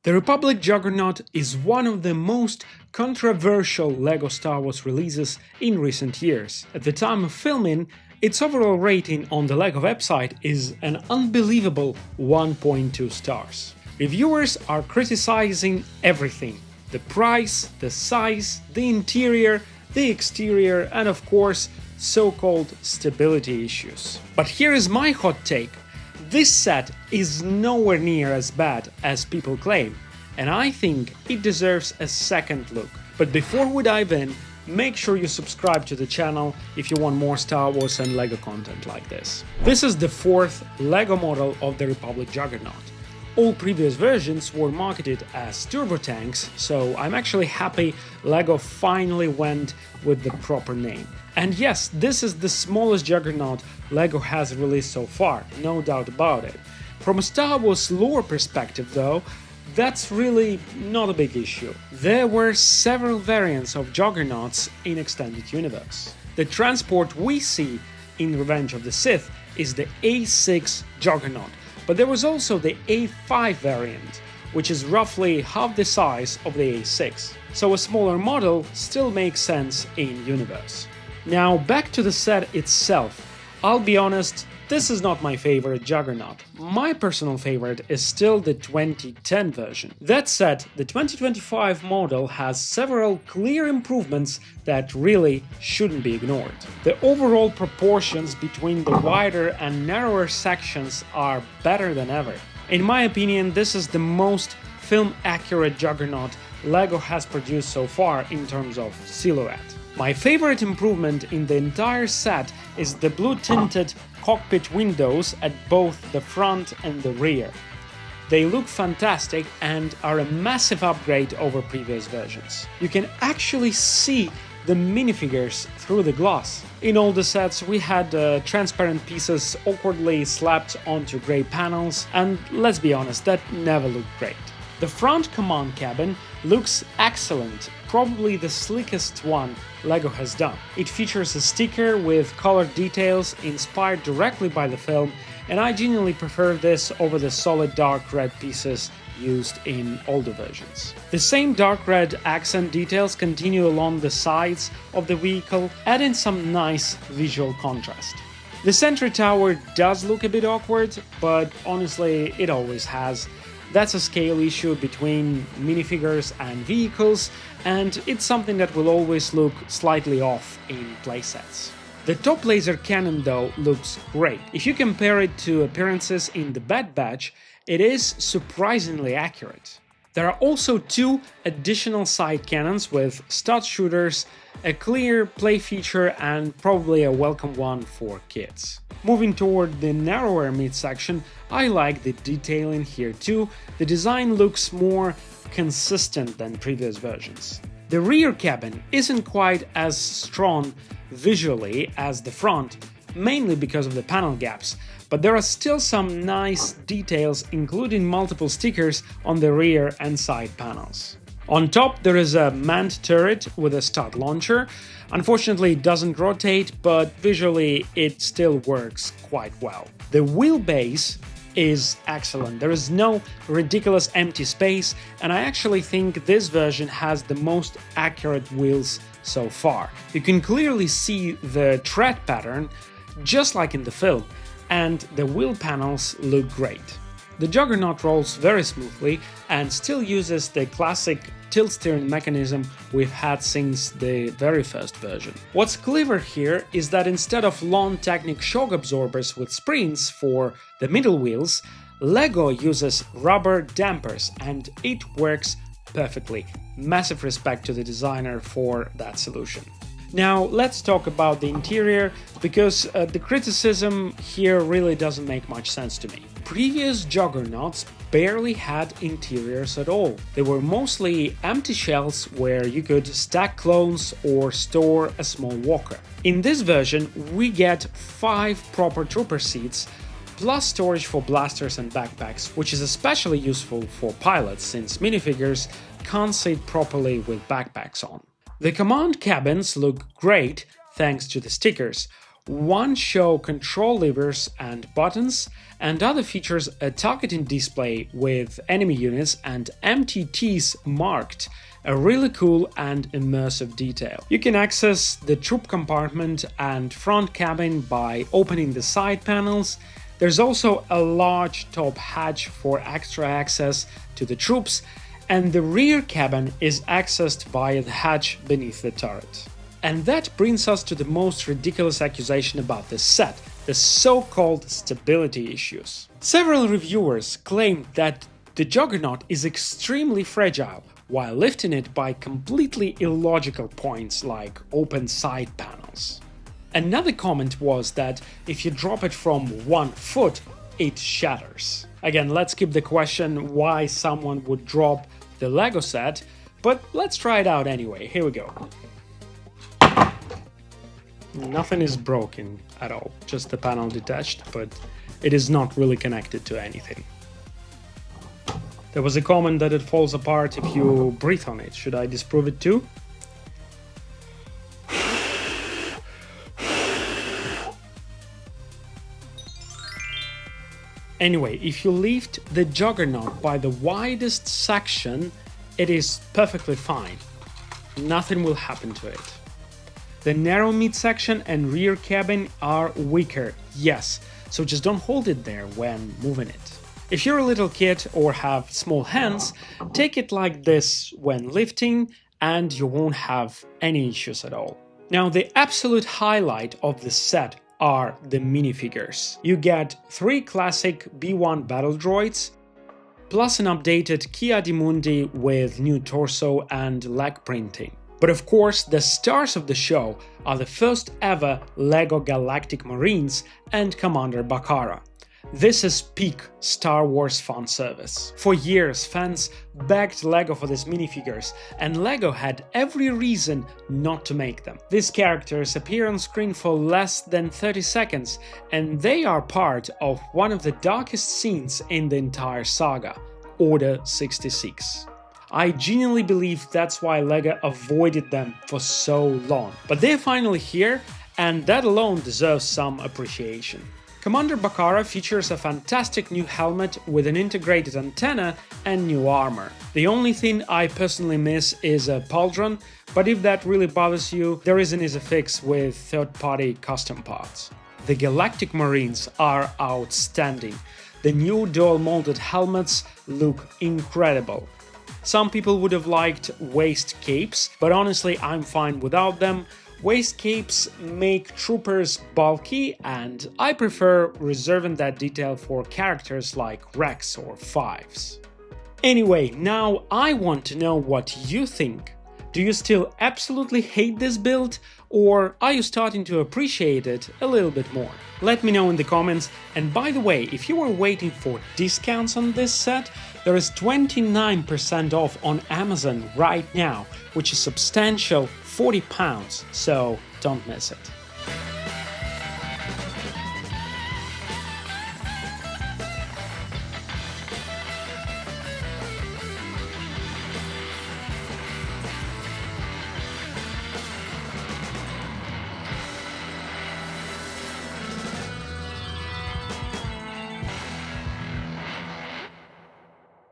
The Republic Juggernaut is one of the most controversial LEGO Star Wars releases in recent years. At the time of filming, its overall rating on the LEGO website is an unbelievable 1.2 stars. Reviewers are criticizing everything: the price, the size, the interior, the exterior, and of course, so-called stability issues. But here is my hot take. This set is nowhere near as bad as people claim, and I think it deserves a second look. But before we dive in, make sure you subscribe to the channel if you want more Star Wars and LEGO content like this. This is the fourth LEGO model of the Republic Juggernaut. All previous versions were marketed as turbo tanks, so I'm actually happy LEGO finally went with the proper name. And yes, this is the smallest Juggernaut LEGO has released so far, no doubt about it. From a Star Wars lore perspective though, that's really not a big issue. There were several variants of Juggernauts in Extended Universe. The transport we see in Revenge of the Sith is the A6 Juggernaut, but there was also the A5 variant, which is roughly half the size of the A6, so a smaller model still makes sense in universe. Now back to the set itself. I'll be honest, this is not my favorite Juggernaut. My personal favorite is still the 2010 version. That said, the 2025 model has several clear improvements that really shouldn't be ignored. The overall proportions between the wider and narrower sections are better than ever. In my opinion, this is the most film-accurate Juggernaut LEGO has produced so far in terms of silhouette. My favorite improvement in the entire set is the blue-tinted cockpit windows at both the front and the rear. They look fantastic and are a massive upgrade over previous versions. You can actually see the minifigures through the glass. In all the sets we had transparent pieces awkwardly slapped onto grey panels, and let's be honest, that never looked great. The front command cabin looks excellent, probably the slickest one LEGO has done. It features a sticker with colored details inspired directly by the film, and I genuinely prefer this over the solid dark red pieces used in older versions. The same dark red accent details continue along the sides of the vehicle, adding some nice visual contrast. The center tower does look a bit awkward, but honestly it always has. That's a scale issue between minifigures and vehicles, and it's something that will always look slightly off in playsets. The top laser cannon though looks great. If you compare it to appearances in the Bad Batch, it is surprisingly accurate. There are also two additional side cannons with stud shooters, a clear play feature and probably a welcome one for kids. Moving toward the narrower midsection, I like the detailing here too. The design looks more consistent than previous versions. The rear cabin isn't quite as strong visually as the front, mainly because of the panel gaps, but there are still some nice details, including multiple stickers on the rear and side panels. On top there is a manned turret with a stud launcher. Unfortunately it doesn't rotate, but visually it still works quite well. The wheelbase is excellent. There is no ridiculous empty space, and I actually think this version has the most accurate wheels so far. You can clearly see the tread pattern, just like in the film, and the wheel panels look great. The Juggernaut rolls very smoothly and still uses the classic tilt steering mechanism we've had since the very first version. What's clever here is that instead of long Technic shock absorbers with springs for the middle wheels, LEGO uses rubber dampers, and it works perfectly. Massive respect to the designer for that solution. Now let's talk about the interior, because the criticism here really doesn't make much sense to me. Previous Juggernauts barely had interiors at all. They were mostly empty shells where you could stack clones or store a small walker. In this version we get 5 proper trooper seats, plus storage for blasters and backpacks, which is especially useful for pilots since minifigures can't sit properly with backpacks on. The command cabins look great thanks to the stickers, One show control levers and buttons, and other features a targeting display with enemy units and MTTs marked, a really cool and immersive detail. You can access the troop compartment and front cabin by opening the side panels. There's also a large top hatch for extra access to the troops, and the rear cabin is accessed via the hatch beneath the turret. And that brings us to the most ridiculous accusation about this set, the so-called stability issues. Several reviewers claimed that the Juggernaut is extremely fragile while lifting it by completely illogical points like open side panels. Another comment was that if you drop it from 1 foot, it shatters. Again, let's skip the question why someone would drop the LEGO set, but let's try it out anyway. Here we go. Nothing is broken at all, just the panel detached, but it is not really connected to anything. There was a comment that it falls apart if you breathe on it. Should I disprove it too? Anyway, if you lift the Juggernaut by the widest section, it is perfectly fine. Nothing will happen to it. The narrow midsection and rear cabin are weaker, yes, so just don't hold it there when moving it. If you're a little kid or have small hands, take it like this when lifting and you won't have any issues at all. Now, the absolute highlight of the set are the minifigures. You get 3 classic B1 battle droids, plus an updated Ki-Adi-Mundi with new torso and leg printing. But of course, the stars of the show are the first ever LEGO Galactic Marines and Commander Bacara. This is peak Star Wars fan service. For years, fans begged LEGO for these minifigures, and LEGO had every reason not to make them. These characters appear on screen for less than 30 seconds, and they are part of one of the darkest scenes in the entire saga, Order 66. I genuinely believe that's why LEGO avoided them for so long. But they're finally here, and that alone deserves some appreciation. Commander Bacara features a fantastic new helmet with an integrated antenna and new armor. The only thing I personally miss is a pauldron, but if that really bothers you, there is an easy fix with third-party custom parts. The Galactic Marines are outstanding. The new dual-molded helmets look incredible. Some people would have liked waist capes, but honestly I'm fine without them. Waist capes make troopers bulky, and I prefer reserving that detail for characters like Rex or Fives. Anyway, now I want to know what you think. Do you still absolutely hate this build, or are you starting to appreciate it a little bit more? Let me know in the comments, and by the way, if you were waiting for discounts on this set, there is 29% off on Amazon right now, which is substantial £40, so don't miss it.